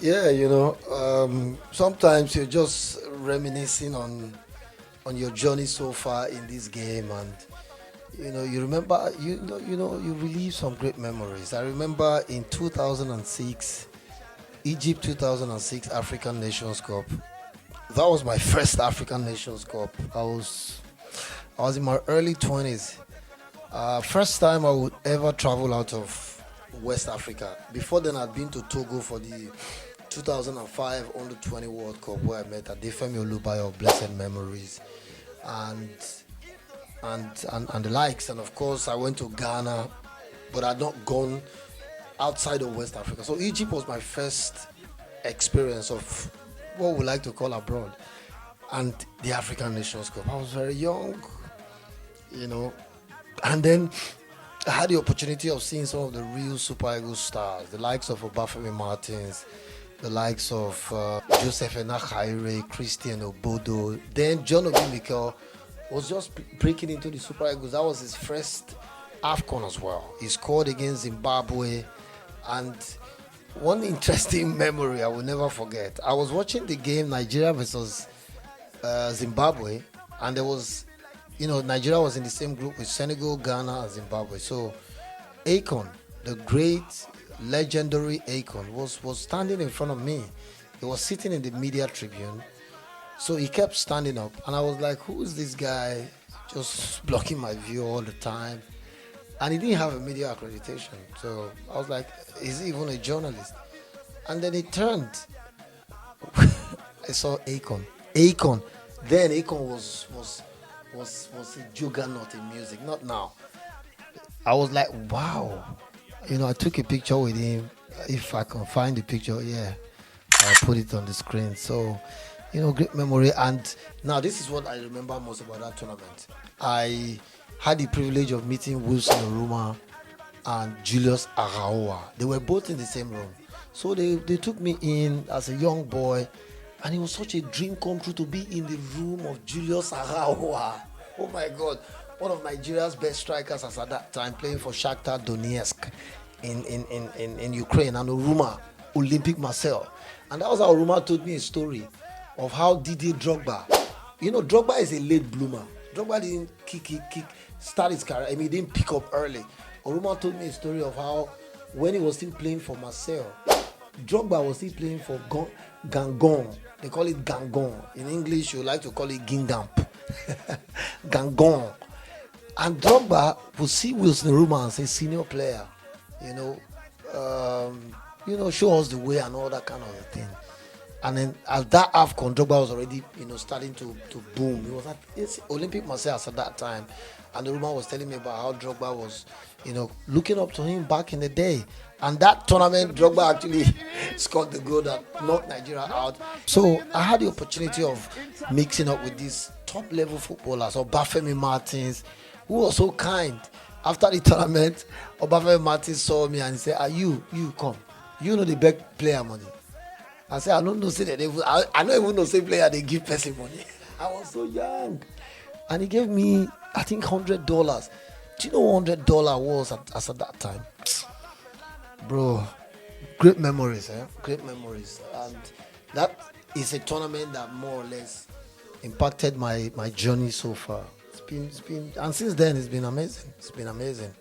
Yeah, sometimes you're just reminiscing on your journey so far in this game, and you remember, you relive some great memories. I remember in 2006, Egypt 2006 African Nations Cup. That was my first African Nations Cup. I was in my early 20s. First time I would ever travel out of West Africa. Before then, I'd been to Togo for the 2005 Under 20 World Cup where I met Adefemi Olubayo of blessed memories, and and the likes. And of course, I went to Ghana, but I'd not gone outside of West Africa. So Egypt was my first experience of what we like to call abroad, and the African Nations Cup. I was very young, you know, and then I had the opportunity of seeing some of the real Super Eagles stars, the likes of Obafemi Martins, the likes of Joseph Enachaire, Christian Obodo. Then John Obi Mikel was just breaking into the Super Eagles. That was his first AFCON as well. He scored against Zimbabwe. And one interesting memory I will never forget. I was watching the game Nigeria versus Zimbabwe, and there was, Nigeria was in the same group with Senegal, Ghana, and Zimbabwe. So AKOn, the great legendary AKOn, was standing in front of me. He was sitting in the media tribune. So he kept standing up, and I was like, who is this guy just blocking my view all the time? And he didn't have a media accreditation. So I was like, is he even a journalist? And then he turned. I saw AKOn. AKOn. Then AKOn was a juggernaut in music, not now. I was like, wow. I took a picture with him. If I can find the picture, yeah, I'll put it on the screen. So, great memory. And now this is what I remember most about that tournament. I had the privilege of meeting Wilson Oruma and Julius Araoa. They were both in the same room. So they took me in as a young boy, and it was such a dream come true to be in the room of Julius Araoa. Oh my God. One of Nigeria's best strikers as at that time, playing for Shakhtar Donetsk in Ukraine, and Oruma, Olympic Marseille. And that was how Oruma told me a story of how Didier Drogba, Drogba is a late bloomer. Drogba didn't start his career. He didn't pick up early. Oruma told me a story of how when he was still playing for Marseille, Drogba was still playing for Gangon. They call it Gangon. In English, you like to call it Gingamp. Gangon. And Drogba would see Wilson Oruma and say, senior player, show us the way and all that kind of thing. And then at that AFCON, Drogba was already, starting to boom. He was at Olympic Marseille at that time. And Oruma was telling me about how Drogba was, looking up to him back in the day. And that tournament, Drogba actually scored the goal that knocked Nigeria out. So I had the opportunity of mixing up with these top-level footballers, Obafemi Martins, who was so kind. After the tournament, Obafemi Martins saw me and he said, you come. You know the best player money. I said, I don't know, say that I don't even know say player they give person money. I was so young. And he gave me, I think, $100. Do you know what $100 was at that time? Bro, great memories, Great memories. And that is a tournament that more or less impacted my journey so far. It's been, and since then it's been amazing. It's been amazing.